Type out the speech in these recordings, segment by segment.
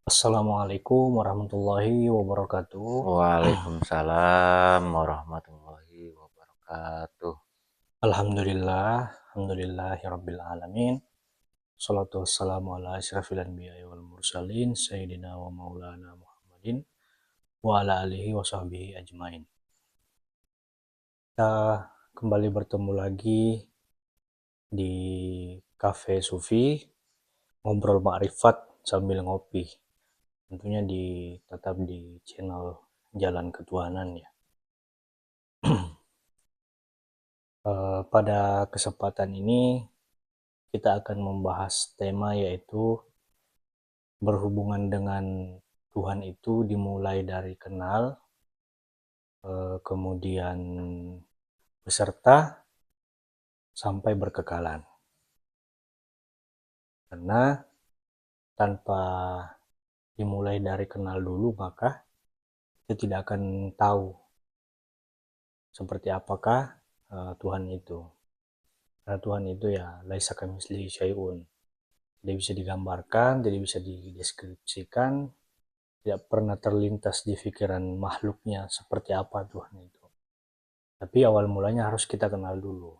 Assalamualaikum warahmatullahi wabarakatuh. Waalaikumsalam warahmatullahi wabarakatuh. Alhamdulillahirabbil alamin. Shalatu wassalamu ala asyrafil anbiya'i wal mursalin sayyidina wa maulana Muhammadin wa ala alihi wa sahbihi ajmain. Kita kembali bertemu lagi di Cafe Sufi, ngobrol ma'rifat sambil ngopi. Tentunya tetap di channel Jalan Ketuhanan ya. Pada kesempatan ini kita akan membahas tema yaitu berhubungan dengan Tuhan itu dimulai dari kenal, kemudian beserta sampai berkekalan. Karena tanpa dimulai dari kenal dulu maka kita tidak akan tahu seperti apakah Tuhan itu. Karena Tuhan itu ya laisa kamitslihi syai'un. Tidak bisa digambarkan, tidak bisa dideskripsikan, tidak pernah terlintas di pikiran makhluknya seperti apa Tuhan itu. Tapi awal mulanya harus kita kenal dulu.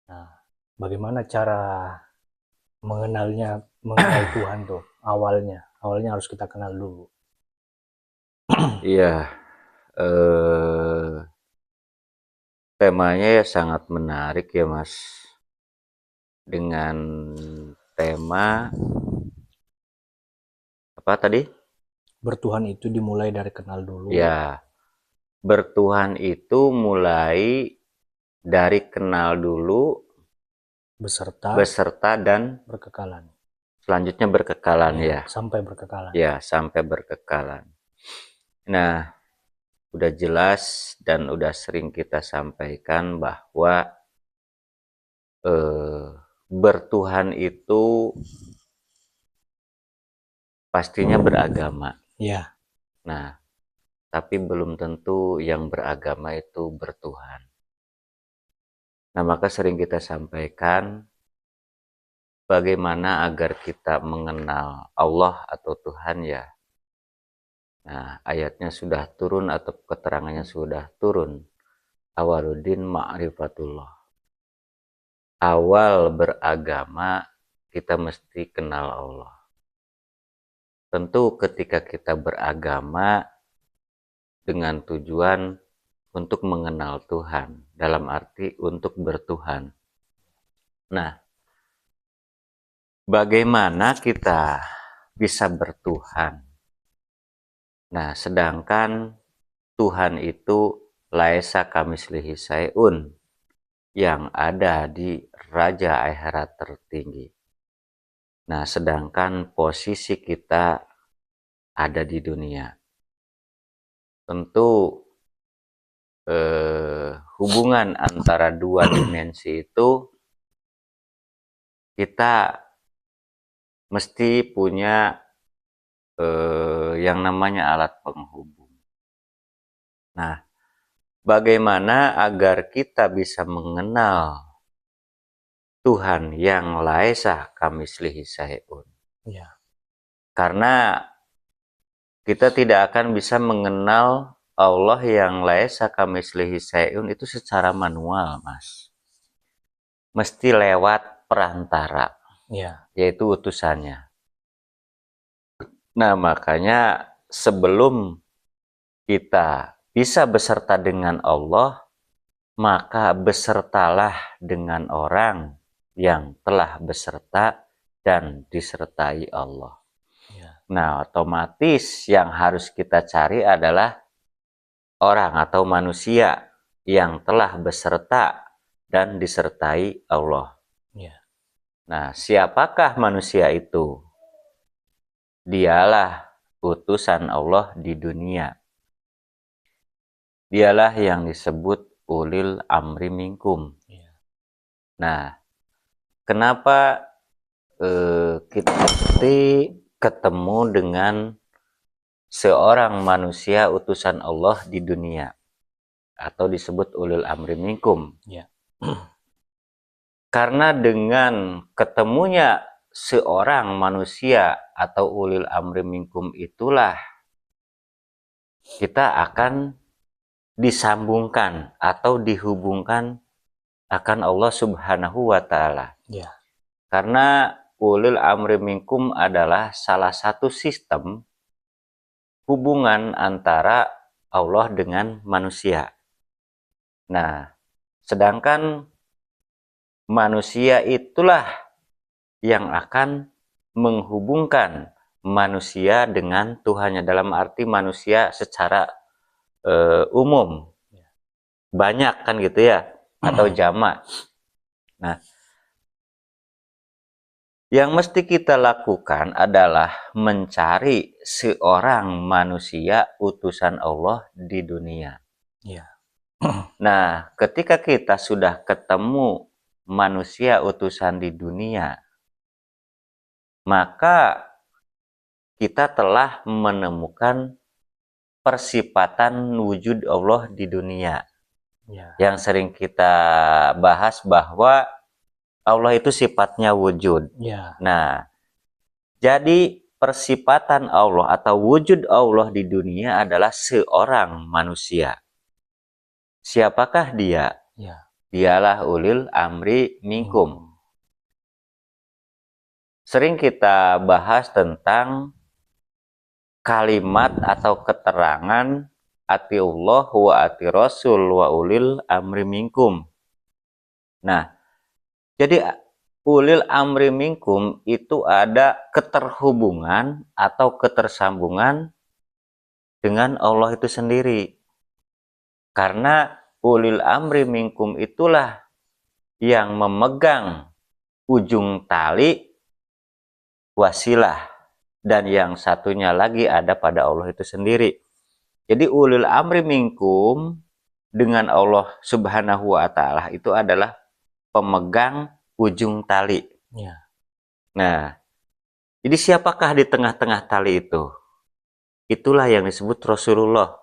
Nah, bagaimana cara mengenal Tuhan tuh awalnya harus kita kenal dulu. Iya, temanya ya sangat menarik ya Mas. Dengan tema apa tadi? Bertuhan itu dimulai dari kenal dulu. Ya, bertuhan itu mulai dari kenal dulu, beserta dan berkekalan. Selanjutnya berkekalan ya. Sampai berkekalan. Ya, sampai berkekalan. Nah, udah jelas dan udah sering kita sampaikan bahwa bertuhan itu pastinya beragama. Ya. Nah, tapi belum tentu yang beragama itu bertuhan. Nah, maka sering kita sampaikan bagaimana agar kita mengenal Allah atau Tuhan ya. Nah, ayatnya sudah turun atau keterangannya sudah turun. Awaluddin ma'rifatullah. Awal beragama kita mesti kenal Allah. Tentu ketika kita beragama dengan tujuan untuk mengenal Tuhan, dalam arti untuk bertuhan. Nah, bagaimana kita bisa bertuhan? Nah, sedangkan Tuhan itu laisa kamitslihi syai'un, yang ada di Raja Akhirat tertinggi. Nah, sedangkan posisi kita ada di dunia. Tentu hubungan antara dua dimensi itu kita mesti punya yang namanya alat penghubung. Nah, bagaimana agar kita bisa mengenal Tuhan yang laisa kamitslihi syai'un? Ya. Karena kita tidak akan bisa mengenal Allah yang laisa kamitslihi syai'un itu secara manual, Mas. Mesti lewat perantara, Ya. yaitu utusannya. Nah, makanya sebelum kita bisa beserta dengan Allah, maka besertalah dengan orang yang telah beserta dan disertai Allah. Ya. Nah, otomatis yang harus kita cari adalah orang atau manusia yang telah beserta dan disertai Allah. Ya. Nah, siapakah manusia itu? Dialah utusan Allah di dunia. Dialah yang disebut ulil amri minkum. Ya. Nah, kenapa kita mesti ketemu dengan seorang manusia utusan Allah di dunia? atau disebut ulil amri minkum. Ya. Karena dengan ketemunya seorang manusia atau ulil amri minkum itulah kita akan disambungkan atau dihubungkan akan Allah Subhanahu wa Ta'ala. Ya. Karena ulil amri minkum adalah salah satu sistem hubungan antara Allah dengan manusia. Nah, sedangkan manusia itulah yang akan menghubungkan manusia dengan Tuhannya, dalam arti manusia secara umum, banyak kan gitu ya, atau jamak. Nah, yang mesti kita lakukan adalah mencari seorang manusia utusan Allah di dunia. Ya. Nah, ketika kita sudah ketemu manusia utusan di dunia, maka kita telah menemukan persifatan wujud Allah di dunia. Ya. Yang sering kita bahas bahwa Allah itu sifatnya wujud. Ya. Nah, jadi persifatan Allah atau wujud Allah di dunia adalah seorang manusia. Siapakah dia? Ya. Dialah ulil amri minkum. Sering kita bahas tentang kalimat atau keterangan atiullah wa ati rasul wa ulil amri minkum. Nah, jadi ulil amri minkum itu ada keterhubungan atau ketersambungan dengan Allah itu sendiri. Karena ulil amri minkum itulah yang memegang ujung tali wasilah, dan yang satunya lagi ada pada Allah itu sendiri. Jadi ulil amri minkum dengan Allah Subhanahu wa Ta'ala itu adalah pemegang ujung tali. Ya. Nah, jadi siapakah di tengah-tengah tali itu? Itulah yang disebut Rasulullah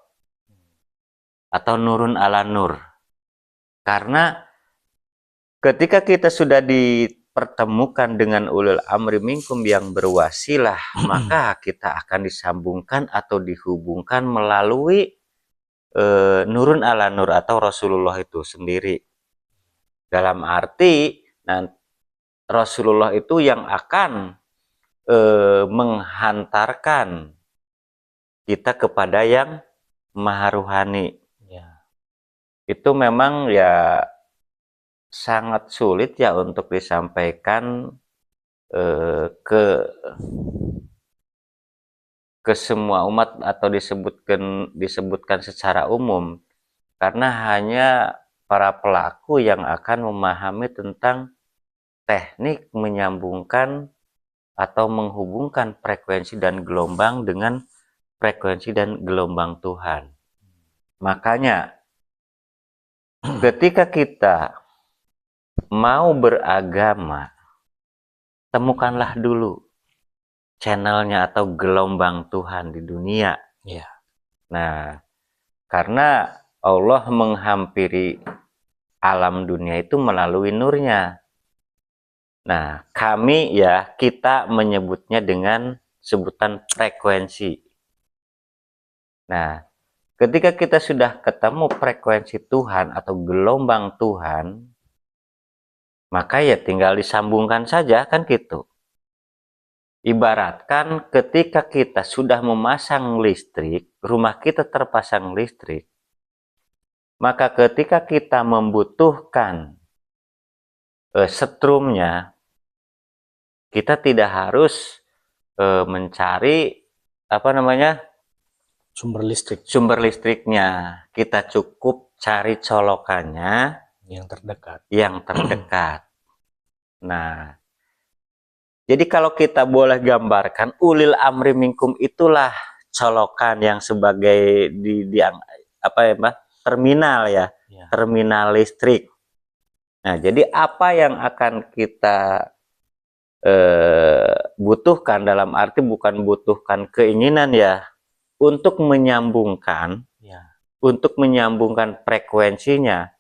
atau nurun ala nur. Karena ketika kita sudah dipertemukan dengan ulil amri minkum yang berwasilah, maka kita akan disambungkan atau dihubungkan melalui nurun ala nur atau Rasulullah itu sendiri. Dalam arti, nah, Rasulullah itu yang akan menghantarkan kita kepada yang maha ruhani. Ya. Itu memang ya sangat sulit ya untuk disampaikan ke semua umat atau disebutkan secara umum, karena hanya para pelaku yang akan memahami tentang teknik menyambungkan atau menghubungkan frekuensi dan gelombang dengan frekuensi dan gelombang Tuhan. Makanya ketika kita mau beragama, temukanlah dulu channelnya atau gelombang Tuhan di dunia. Ya. Nah, karena Allah menghampiri alam dunia itu melalui nurnya. Nah, kita menyebutnya dengan sebutan frekuensi. Nah, ketika kita sudah ketemu frekuensi Tuhan atau gelombang Tuhan, maka ya tinggal disambungkan saja, kan gitu. Ibaratkan ketika kita sudah memasang listrik, rumah kita terpasang listrik, maka ketika kita membutuhkan setrumnya, kita tidak harus mencari sumber listriknya. Kita cukup cari colokannya yang terdekat. Nah, jadi kalau kita boleh gambarkan, ulil amri minkum itulah colokan yang sebagai terminal ya, terminal listrik. Nah, jadi apa yang akan kita butuhkan, dalam arti bukan butuhkan keinginan ya, untuk menyambungkan untuk menyambungkan frekuensinya,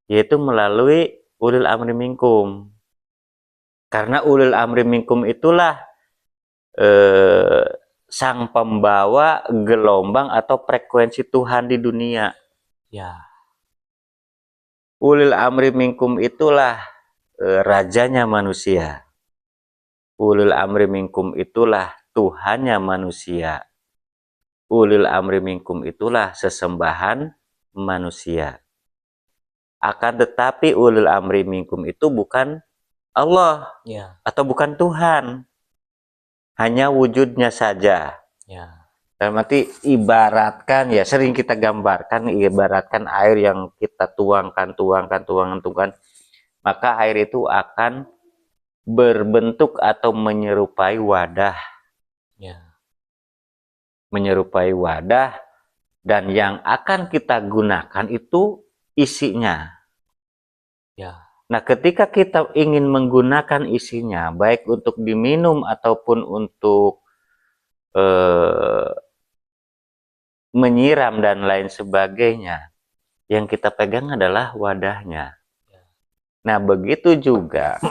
yaitu melalui ulil amri minkum. Karena ulil amri minkum itulah sang pembawa gelombang atau frekuensi Tuhan di dunia. Ya. Ulil amri minkum itulah rajanya manusia. Ulil amri minkum itulah Tuhannya manusia. Ulil amri minkum itulah sesembahan manusia. Akan tetapi ulil amri minkum itu bukan Allah Ya. atau bukan Tuhan. Hanya wujudnya saja. Ya. Dalam arti ibaratkan, ya sering kita gambarkan, ibaratkan air yang kita tuangkan, maka air itu akan berbentuk atau menyerupai wadah. Ya. Menyerupai wadah, dan yang akan kita gunakan itu isinya. Ya. Nah, ketika kita ingin menggunakan isinya, baik untuk diminum ataupun untuk menyiram dan lain sebagainya, yang kita pegang adalah wadahnya. Nah, begitu juga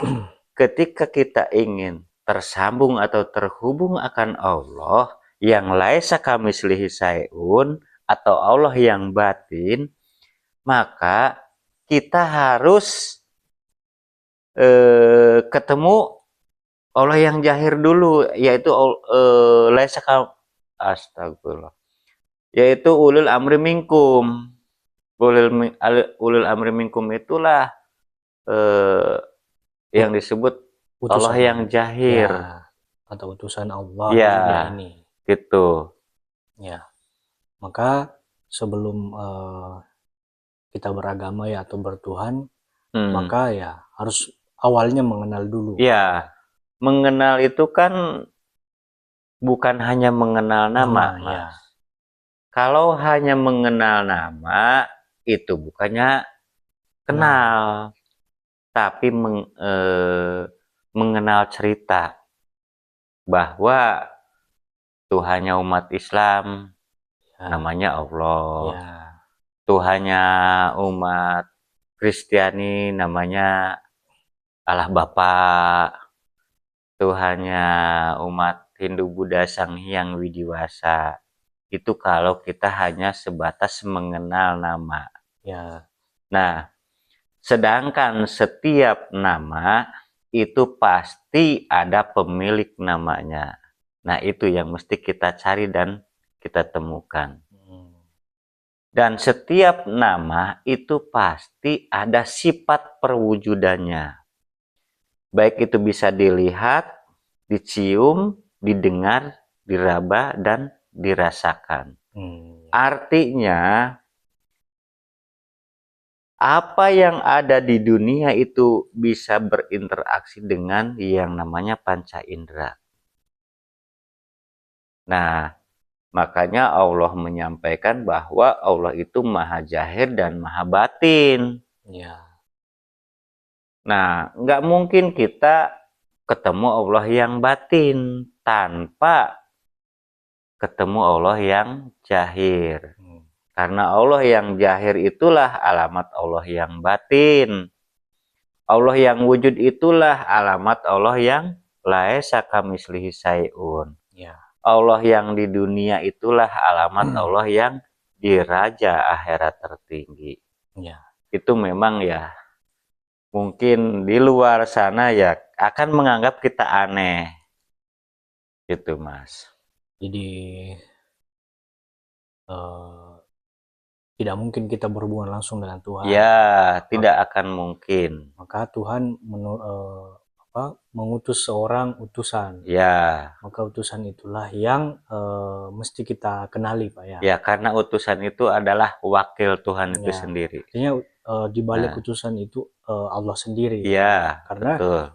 ketika kita ingin tersambung atau terhubung akan Allah yang laisa kamitslihi syai'un atau Allah yang batin, maka kita harus ketemu Allah yang jahir dulu, yaitu laisa astagfirullah, yaitu ulul amri minkum. Ulul amri minkum itulah yang disebut Utusan Allah yang jahir. Ya. Atau utusan Allah Ya, di dunia ini. gitu. Ya. Maka sebelum kita beragama ya atau bertuhan, maka ya harus awalnya mengenal dulu. Ya, mengenal itu kan bukan hanya mengenal nama, Mas. Ya. Kalau hanya mengenal nama, itu bukannya kenal, tapi mengenal cerita bahwa Tuhannya umat Islam namanya Allah. Ya. Tuhannya umat Kristiani namanya Allah Bapa. Tuhannya umat Hindu Buddha Sang Hyang Widiwasa. Itu kalau kita hanya sebatas mengenal nama. Ya. Nah, sedangkan setiap nama itu pasti ada pemilik namanya. Nah, itu yang mesti kita cari dan kita temukan. Dan setiap nama itu pasti ada sifat perwujudannya. Baik itu bisa dilihat, dicium, didengar, diraba, dan dirasakan. Artinya, apa yang ada di dunia itu bisa berinteraksi dengan yang namanya panca indera. Nah, makanya Allah menyampaikan bahwa Allah itu maha jahir dan maha batin. Ya. Nah, nggak mungkin kita ketemu Allah yang batin tanpa ketemu Allah yang jahir. Karena Allah yang jahir itulah alamat Allah yang batin. Allah yang wujud itulah alamat Allah yang laisa kamitslihi syai'un. Ya. Allah yang di dunia itulah alamat Allah yang di raja akhirat tertinggi. Ya. Itu memang ya, mungkin di luar sana ya akan menganggap kita aneh. Gitu, Mas. Jadi tidak mungkin kita berhubungan langsung dengan Tuhan. Ya, tidak akan mungkin. Maka Tuhan mengutus seorang utusan. Ya. Maka utusan itulah yang mesti kita kenali, Pak ya. Ya, karena utusan itu adalah wakil Tuhan itu sendiri. Artinya di balik utusan itu Allah sendiri. Iya, karena betul.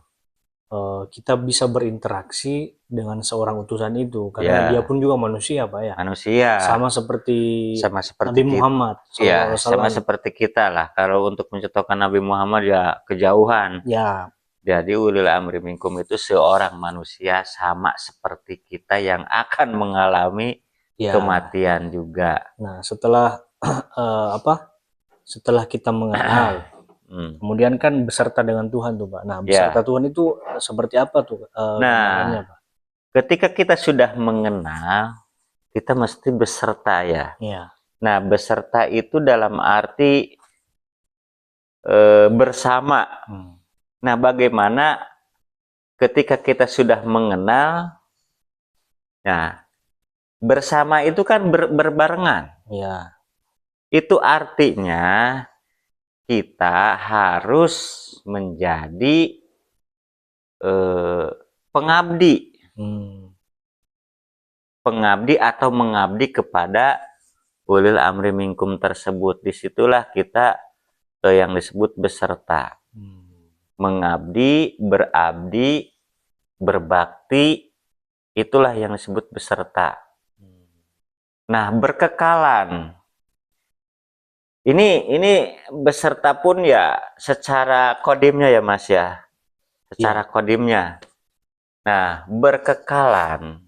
Kita bisa berinteraksi dengan seorang utusan itu karena dia pun juga manusia, Pak ya. Manusia. Sama seperti Nabi Muhammad. Iya, sama seperti kita lah. Kalau untuk mencontohkan Nabi Muhammad ya kejauhan. Ya. Jadi ulil amri minkum itu seorang manusia sama seperti kita yang akan mengalami kematian juga. Nah, setelah setelah kita mengenal, kemudian kan beserta dengan Tuhan tuh Pak. Nah, beserta Ya. Tuhan itu seperti apa tuh gambarannya Nah, Pak? ketika kita sudah mengenal, kita mesti beserta ya. Ya. Nah, beserta itu dalam arti bersama. Nah, bagaimana ketika kita sudah mengenal, nah, bersama itu kan berbarengan. Ya. Itu artinya kita harus menjadi pengabdi. Pengabdi atau mengabdi kepada ulil amri minkum tersebut. Disitulah kita yang disebut beserta. Mengabdi, berabdi, berbakti, itulah yang disebut beserta. Nah, berkekalan. Ini beserta pun ya secara kodimnya ya Mas ya. Secara kodimnya. Nah, berkekalan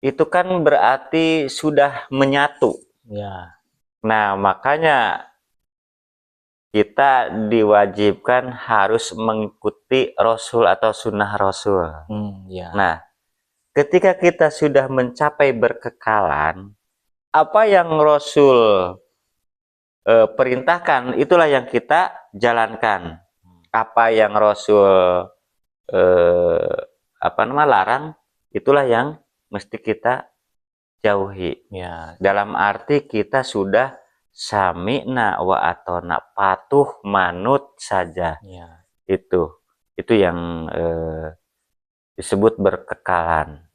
itu kan berarti sudah menyatu. Ya. Nah, makanya kita diwajibkan harus mengikuti Rasul atau sunnah Rasul. Ya. Nah, ketika kita sudah mencapai berkekalan, apa yang Rasul perintahkan, itulah yang kita jalankan. Apa yang Rasul larang, itulah yang mesti kita jauhi. Ya. Dalam arti kita sudah sami'na wa atona, patuh manut saja. Ya. Itu yang disebut berkekalan.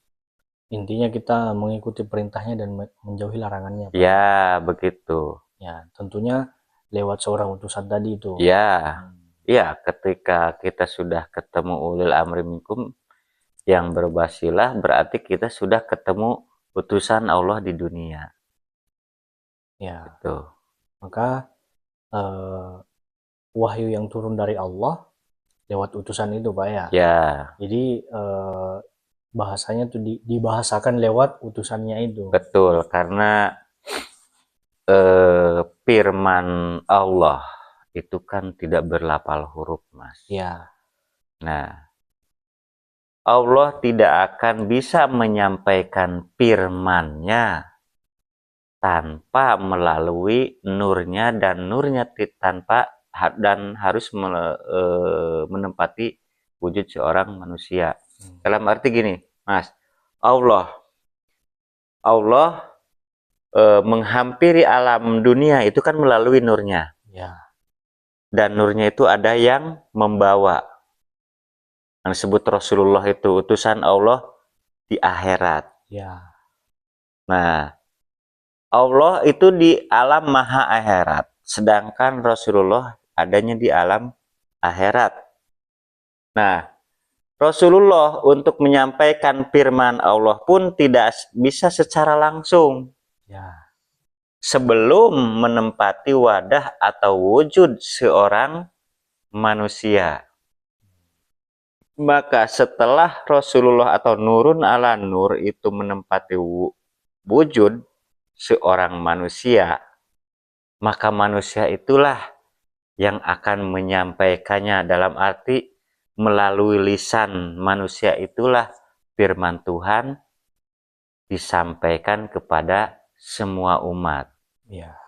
Intinya kita mengikuti perintahnya dan menjauhi larangannya Pak. Ya, begitu. Ya, tentunya lewat seorang utusan tadi itu. Ya. Ya, ketika kita sudah ketemu ulil amri minkum yang berbasilah, berarti kita sudah ketemu utusan Allah di dunia. Ya. Gitu. Maka wahyu yang turun dari Allah lewat utusan itu Pak ya. Ya. Jadi bahasanya tuh dibahasakan lewat utusannya itu. Betul, karena firman Allah itu kan tidak berlapal huruf, Mas. Ya. Nah, Allah tidak akan bisa menyampaikan firman-Nya tanpa melalui nurnya, dan nurnya harus menempati wujud seorang manusia. Dalam arti gini, Mas, Allah menghampiri alam dunia itu kan melalui nurnya. Ya. Dan nurnya itu ada yang membawa. Yang disebut Rasulullah itu utusan Allah di akhirat. Ya. Nah, Allah itu di alam maha akhirat, sedangkan Rasulullah adanya di alam akhirat. Nah, Rasulullah untuk menyampaikan firman Allah pun tidak bisa secara langsung. Ya. Sebelum menempati wadah atau wujud seorang manusia. Maka setelah Rasulullah atau nurun ala nur itu menempati wujud seorang manusia, maka manusia itulah yang akan menyampaikannya, dalam arti melalui lisan manusia itulah firman Tuhan disampaikan kepada semua umat. Ya.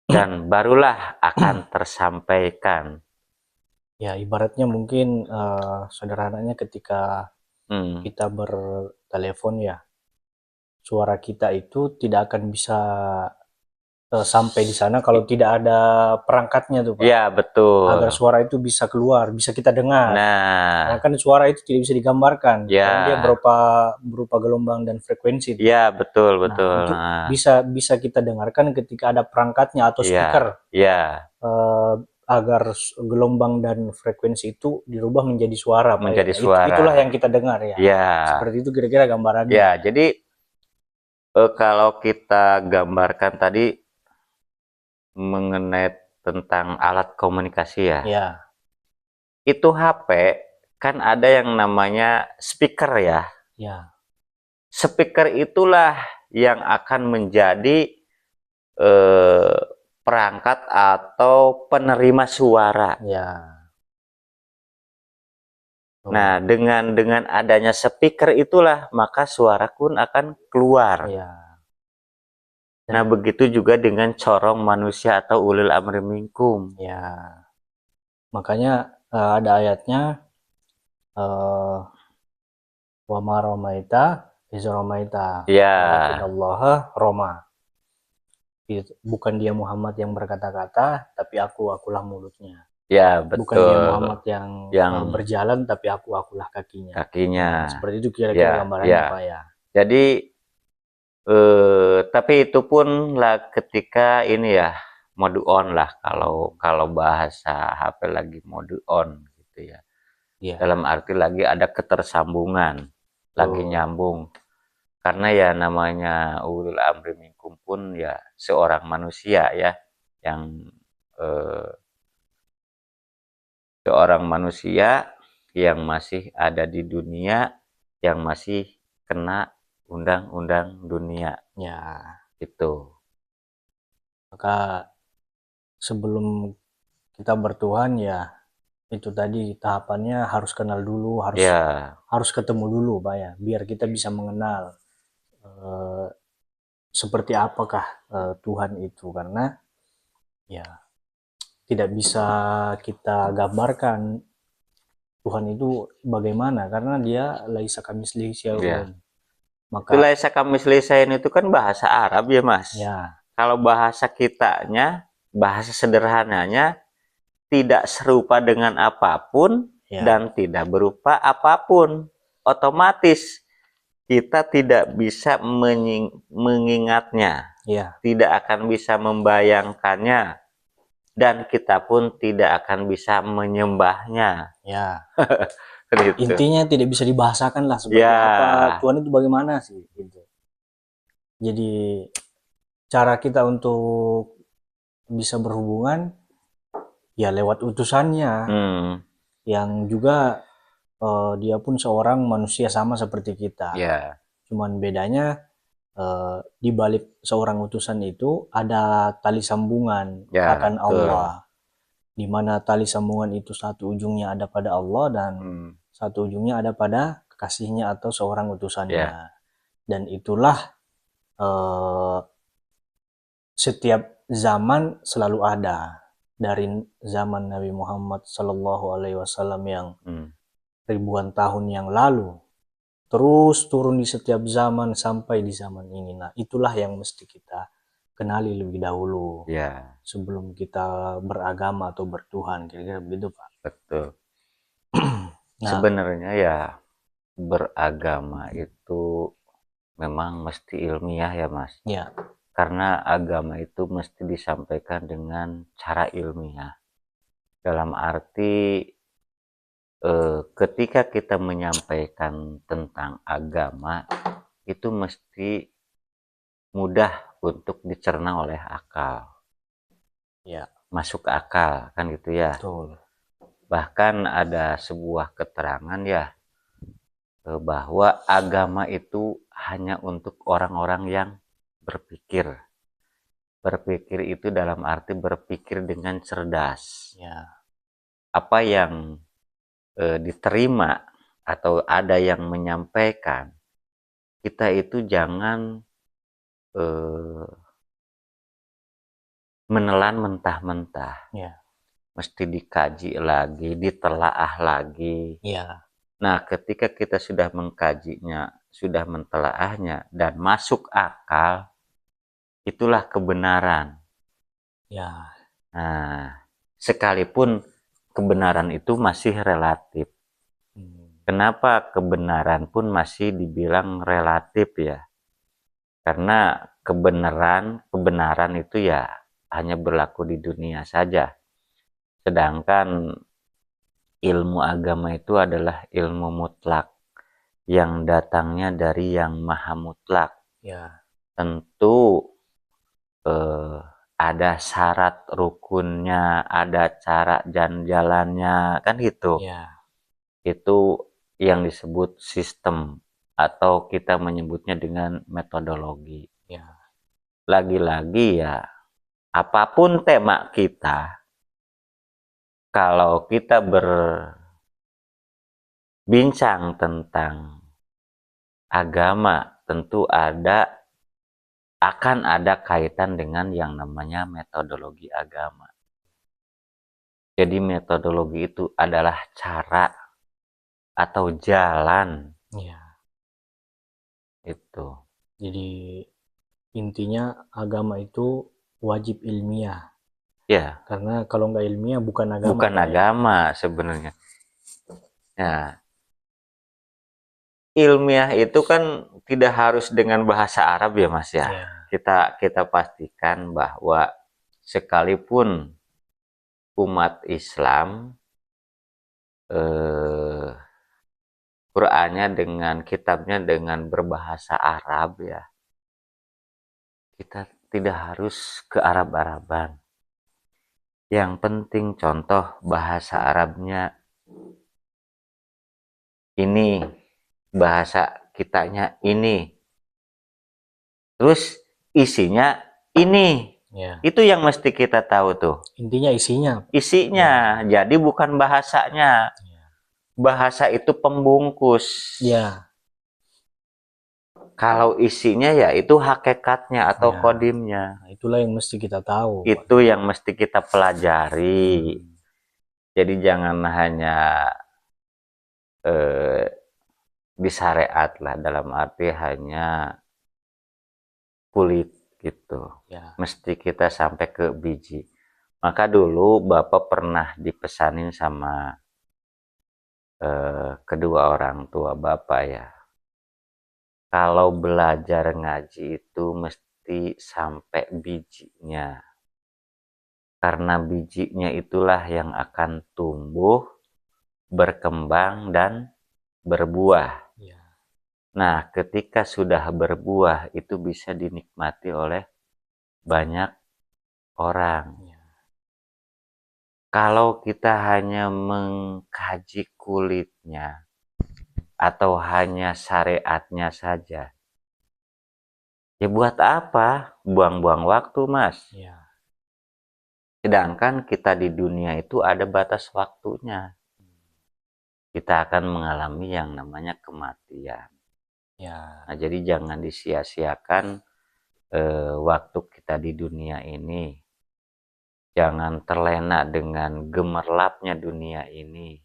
Dan barulah akan tersampaikan. Ya, ibaratnya mungkin sederhananya ketika kita bertelepon ya, suara kita itu tidak akan bisa sampai di sana kalau tidak ada perangkatnya tuh Pak. Ya, betul. Agar suara itu bisa keluar, bisa kita dengar. Nah, karena kan suara itu tidak bisa digambarkan, ya. karena dia berupa gelombang dan frekuensi. Ya, betul, betul. Nah, itu bisa kita dengarkan ketika ada perangkatnya atau speaker. Ya. Agar gelombang dan frekuensi itu dirubah menjadi suara, Pak. Menjadi suara. Itulah yang kita dengar ya. Ya. Seperti itu kira-kira gambarannya. Ya, jadi kalau kita gambarkan tadi mengenai tentang alat komunikasi ya. Ya. Itu HP kan ada yang namanya speaker ya. Ya. Speaker itulah yang akan menjadi eh, perangkat atau penerima suara. Ya. Nah, dengan adanya speaker itulah maka suara pun akan keluar. Ya. Nah, begitu juga dengan corong manusia atau ulil amri minkum. Ya. Makanya ada ayatnya, wa ma romaita iz romaita Ya, walakinallaha roma. Bukan dia Muhammad yang berkata-kata, tapi akulah mulutnya. ya Bukan dia betul. Muhammad yang Yang berjalan, tapi akulah kakinya. kakinya. Seperti itu kira-kira Ya, gambarannya, ya. Pak ya. Jadi, tapi itu pun lah ketika ini ya, mode on lah kalau bahasa HP lagi mode on gitu ya. Iya. Dalam arti lagi ada ketersambungan, lagi nyambung. Karena ya namanya ulul amri minkum pun ya seorang manusia ya, yang seorang manusia yang masih ada di dunia, yang masih kena undang-undang dunia. Ya. Itu. Maka sebelum kita bertuhan ya itu tadi tahapannya harus kenal dulu, Ya, harus ketemu dulu, Pak ya, biar kita bisa mengenal eh, seperti apakah Tuhan itu, karena ya tidak bisa kita gambarkan Tuhan itu bagaimana karena dia laisa kamitslihi syai'un. ya. Itu Maka laisa kamislisain itu kan bahasa Arab ya, Mas. ya, Kalau bahasa kitanya, bahasa sederhananya tidak serupa dengan apapun ya, dan tidak berupa apapun. Otomatis kita tidak bisa mengingatnya, ya, tidak akan bisa membayangkannya, dan kita pun tidak akan bisa menyembahnya. ya. Gitu. Intinya tidak bisa dibahasakan lah seperti apa Ya, Tuhan itu bagaimana sih gitu. Jadi cara kita untuk bisa berhubungan ya lewat utusannya hmm, yang juga dia pun seorang manusia sama seperti kita. ya, Cuman bedanya di balik seorang utusan itu ada tali sambungan ya, akan betul. Allah, di mana tali sambungan itu satu ujungnya ada pada Allah dan Hmm, satu ujungnya ada pada kekasihnya atau seorang utusannya. ya, Dan itulah eh, setiap zaman selalu ada, dari zaman Nabi Muhammad SAW yang hmm, ribuan tahun yang lalu terus turun di setiap zaman sampai di zaman ini. Nah, itulah yang mesti kita kenali lebih dahulu ya, sebelum kita beragama atau bertuhan, kira-kira begitu, Pak. betul. Nah, Sebenarnya ya beragama itu memang mesti ilmiah ya, Mas. ya, Karena agama itu mesti disampaikan dengan cara ilmiah. Dalam arti ketika kita menyampaikan tentang agama itu mesti mudah untuk dicerna oleh akal, ya, masuk ke akal kan gitu ya. betul. Bahkan ada sebuah keterangan ya, bahwa agama itu hanya untuk orang-orang yang berpikir. Berpikir itu dalam arti berpikir dengan cerdas. Ya, Apa yang diterima atau ada yang menyampaikan, kita itu jangan eh, menelan mentah-mentah. ya, Mesti dikaji lagi, ditelaah lagi. ya, Nah, ketika kita sudah mengkajinya, sudah mentelaahnya, dan masuk akal, itulah kebenaran. ya, Nah, sekalipun kebenaran itu masih relatif. hmm, Kenapa kebenaran pun masih dibilang relatif ya? Karena kebenaran itu ya hanya berlaku di dunia saja. Sedangkan ilmu agama itu adalah ilmu mutlak yang datangnya dari yang maha mutlak. ya, Tentu eh, ada syarat rukunnya, ada cara dan jalannya, kan gitu. ya, Itu yang disebut sistem atau kita menyebutnya dengan metodologi. ya. lagi-lagi ya, apapun tema kita, kalau kita berbincang tentang agama, tentu akan ada kaitan dengan yang namanya metodologi agama. Jadi metodologi itu adalah cara atau jalan Ya. itu. Jadi intinya agama itu wajib ilmiah. Ya, Karena kalau nggak ilmiah bukan agama. bukan Pak, ya. agama sebenarnya. Nah, ilmiah itu kan tidak harus dengan bahasa Arab ya Mas ya. Ya. Kita pastikan bahwa sekalipun umat Islam Qur'annya dengan kitabnya dengan berbahasa Arab ya, kita tidak harus ke Arab-Araban. Yang penting contoh bahasa Arabnya ini, bahasa kitanya ini, terus isinya ini. Ya. Itu yang mesti kita tahu tuh. Intinya isinya. Isinya, jadi bukan bahasanya. Ya. Bahasa itu pembungkus. Ya. Kalau isinya ya itu hakikatnya atau Ya. kodimnya. Nah, itulah yang mesti kita tahu. Itu yang mesti kita pelajari. Jadi jangan hanya disyariat lah, dalam arti hanya kulit gitu. Ya. Mesti kita sampai ke biji. Maka dulu Bapak pernah dipesanin sama kedua orang tua Bapak ya. Kalau belajar ngaji itu mesti sampai bijinya. Karena bijinya itulah yang akan tumbuh, berkembang, dan berbuah. Ya. Nah, ketika sudah berbuah, itu bisa dinikmati oleh banyak orang. Ya. Kalau kita hanya mengkaji kulitnya, atau hanya syariatnya saja, ya buat apa? Buang-buang waktu, Mas. Ya. Sedangkan kita di dunia itu ada batas waktunya. Kita akan mengalami yang namanya kematian. Ya. Nah, jadi jangan disia-siakan waktu kita di dunia ini. Jangan terlena dengan gemerlapnya dunia ini.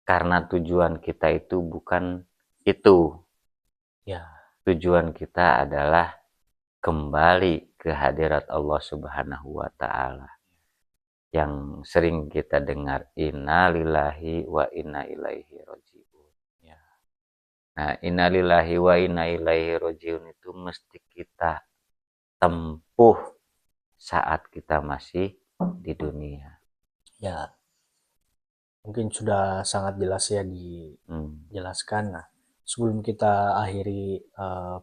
Karena tujuan kita itu bukan itu. Ya. Tujuan kita adalah kembali ke hadirat Allah Subhanahu wa Ta'ala. Yang sering kita dengar, inna lillahi wa inna ilaihi roji'un. Ya. Nah, inna lillahi wa inna ilaihi roji'un itu mesti kita tempuh saat kita masih di dunia. Ya. Mungkin sudah sangat jelas ya dijelaskan. Nah, sebelum kita akhiri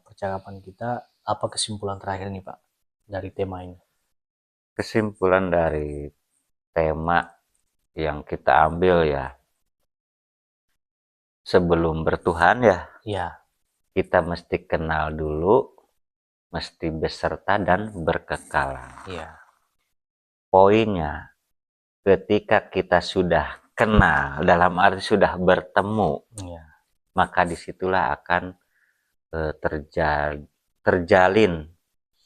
percakapan kita, apa kesimpulan terakhir nih Pak dari tema ini? Kesimpulan dari tema yang kita ambil ya, sebelum bertuhan ya, Ya. kita mesti kenal dulu, mesti beserta dan berkekalan. Ya. Poinnya, ketika kita sudah kenal, dalam arti sudah bertemu, Ya. maka disitulah akan terjalin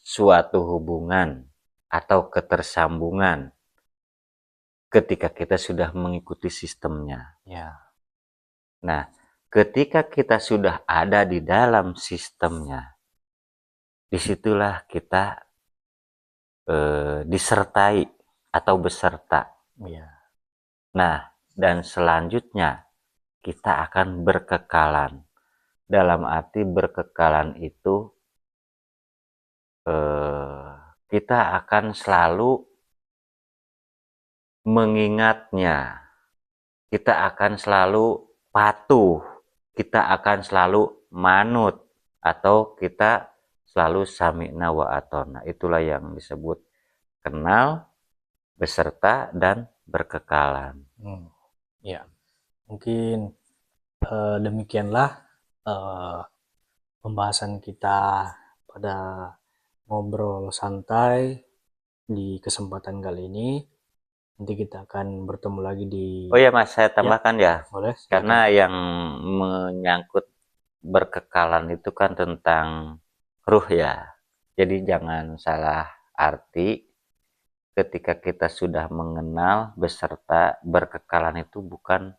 suatu hubungan atau ketersambungan ketika kita sudah mengikuti sistemnya. Ya. Nah, ketika kita sudah ada di dalam sistemnya, disitulah kita disertai atau beserta. Ya. Nah, dan selanjutnya kita akan berkekalan. Dalam arti berkekalan itu kita akan selalu mengingatnya. Kita akan selalu patuh. Kita akan selalu manut. Atau kita selalu sami'na wa atona. Itulah yang disebut kenal, beserta, dan berkekalan. Ya. Mungkin demikianlah pembahasan kita pada ngobrol santai di kesempatan kali ini. Nanti kita akan bertemu lagi di... Oh ya Mas, saya tambahkan ya. Boleh, silakan. Karena yang menyangkut berkekalan itu kan tentang ruh ya. Jadi jangan salah arti ketika kita sudah mengenal beserta berkekalan itu bukan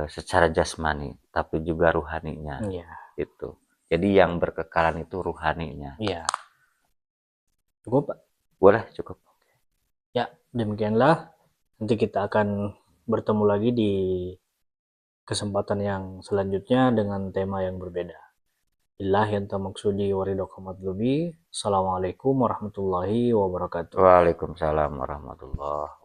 secara jasmani, tapi juga ruhaninya. Iya. Gitu. Jadi yang berkekalan itu ruhaninya. Iya. Cukup, Pak? Boleh, cukup. Ya, demikianlah. Nanti kita akan bertemu lagi di kesempatan yang selanjutnya dengan tema yang berbeda. Billahi anta maksudi waridaka matlubi. Assalamualaikum warahmatullahi wabarakatuh. Waalaikumsalam warahmatullahi wabarakatuh.